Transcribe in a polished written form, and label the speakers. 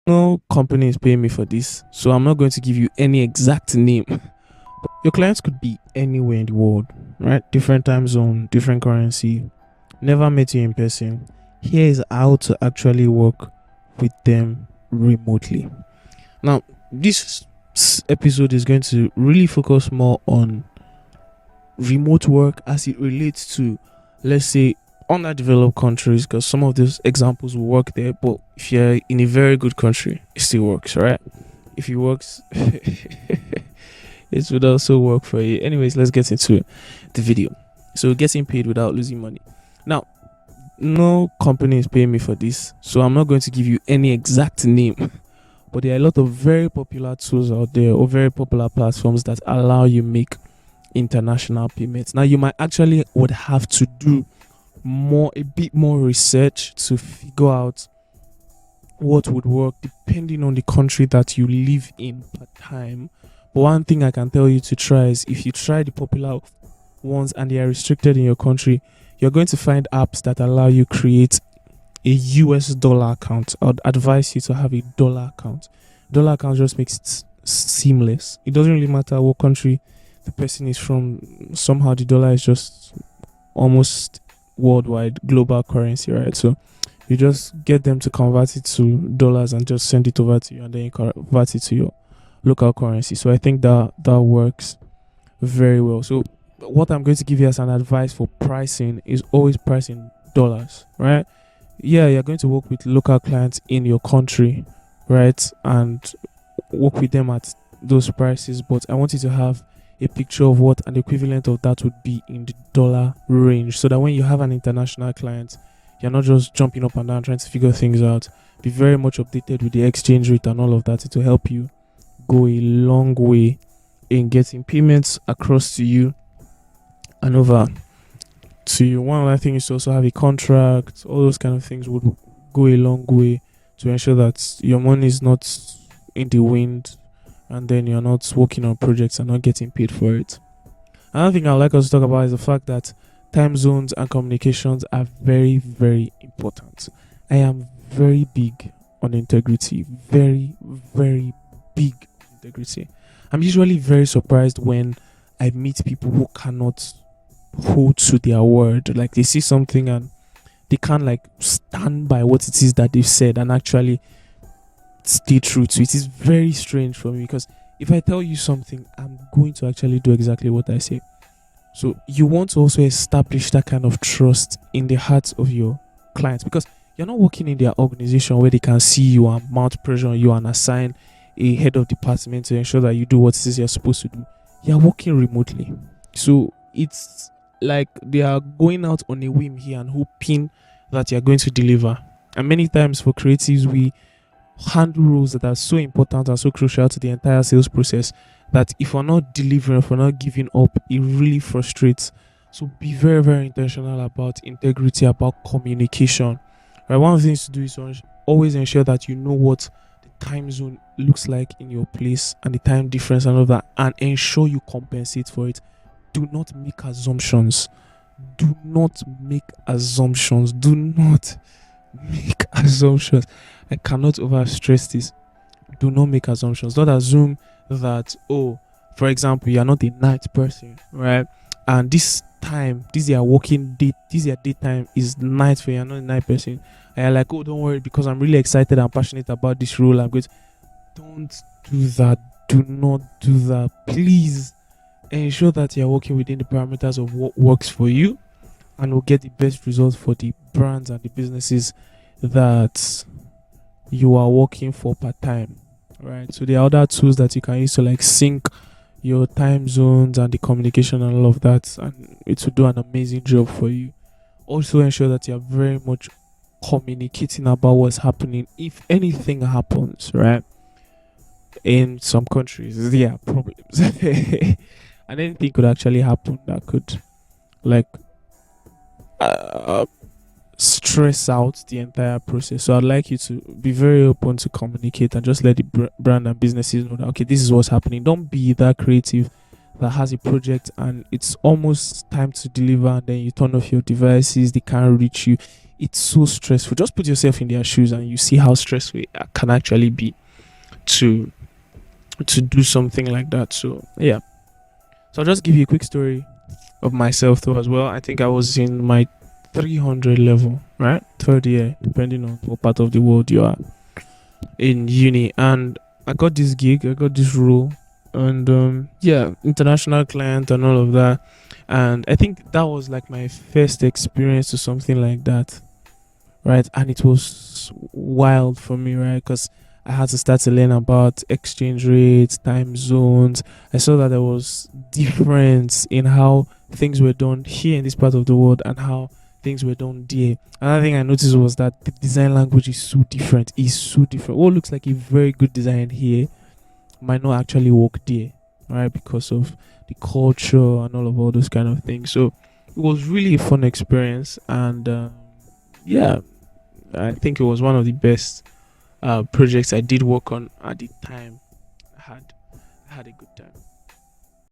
Speaker 1: No company is paying me for this, so I'm not going to give you any exact name. Your clients could be anywhere in the world, right? Different time zone, different currency, never met you in person. Here is how to actually work with them remotely. Now, this episode is going to really focus more on remote work as it relates to, let's say, underdeveloped countries, because some of those examples will work there. But if you're in a very good country, it still works, right? If it works, it would also work for you. Anyways, let's get into the video. So, getting paid without losing money. Now, no company is paying me for this, so I'm not going to give you any exact name. But there are a lot of very popular tools out there, or very popular platforms that allow you make international payments. Now, you might actually would have to do a bit more research to figure out what would work depending on the country that you live in per time. But one thing I can tell you to try is, if you try the popular ones and they are restricted in your country, you're going to find apps that allow you create a US dollar account. I'd advise you to have a dollar account. Dollar account just makes it seamless. It doesn't really matter what country the person is from. Somehow the dollar is just almost worldwide global currency, right? So you just get them to convert it to dollars and just send it over to you, and then you convert it to your local currency. So I think that works very well. So what I'm going to give you as an advice for pricing is always price in dollars, right? Yeah, you're going to work with local clients in your country, right? And work with them at those prices. But I want you to have a picture of what an equivalent of that would be in the dollar range, so that when you have an international client, you're not just jumping up and down trying to figure things out. Be very much updated with the exchange rate and all of that. It will help you go a long way in getting payments across to you and over to you. One other thing is to also have a contract. All those kind of things would go a long way to ensure that your money is not in the wind, and then you're not working on projects and not getting paid for it. Another thing I'd like us to talk about is the fact that time zones and communications are very, very important. I am very big on integrity. Very, very big on integrity. I'm usually very surprised when I meet people who cannot hold to their word. Like, they see something and they can't like stand by what it is that they've said and actually stay true to it. Is very strange for me, because if I tell you something, I'm going to actually do exactly what I say. So you want to also establish that kind of trust in the hearts of your clients, because you're not working in their organization where they can see you and mount pressure on you and assign a head of department to ensure that you do what it is you're supposed to do. You're working remotely, so it's like they are going out on a whim here and hoping that you're going to deliver. And many times for creatives, we handle roles that are so important and so crucial to the entire sales process that if we're not delivering, if we're not giving up, it really frustrates. So be very, very intentional about integrity, about communication. Right? One of the things to do is to always ensure that you know what the time zone looks like in your place and the time difference and all that, and ensure you compensate for it. Do not make assumptions. Do not make assumptions. Do not make assumptions. I cannot overstress this. Do not make assumptions. Don't assume that, oh, for example, you are not a night person, right? And this time, this is your working day, this is your daytime, is night for you. You're not a night person. And you're like, oh, don't worry, because I'm really excited and passionate about this role. I'm going to... Don't do that. Do not do that. Please ensure that you're working within the parameters of what works for you and will get the best results for the brands and the businesses that you are working for part time, right? So there are other tools that you can use to like sync your time zones and the communication and all of that, and it will do an amazing job for you. Also ensure that you're very much communicating about what's happening if anything happens, right? In some countries there are problems and anything could actually happen that could like stress out the entire process. So I'd like you to be very open to communicate and just let the brand and businesses know that, okay, this is what's happening. Don't be that creative that has a project and it's almost time to deliver, and then you turn off your devices, they can't reach you. it's so stressful. Just put yourself in their shoes and you see how stressful it can actually be to do something like that. So yeah. So I'll just give you a quick story of myself though as well. I think I was in my 300 level, right? Third year, depending on what part of the world you are in uni. And I got this gig, I got this role, and yeah, international client and all of that. And I think that was like my first experience to something like that, right? And it was wild for me, right? Because I had to start to learn about exchange rates, time zones. I saw that there was difference in how things were done here in this part of the world and how things were done there. Another thing I noticed was that the design language is so different. It's so different. What looks like a very good design here might not actually work there, right? Because of the culture and all those kind of things. So it was really a fun experience, and yeah, I think it was one of the best projects I did work on at the time. I had I had a good time.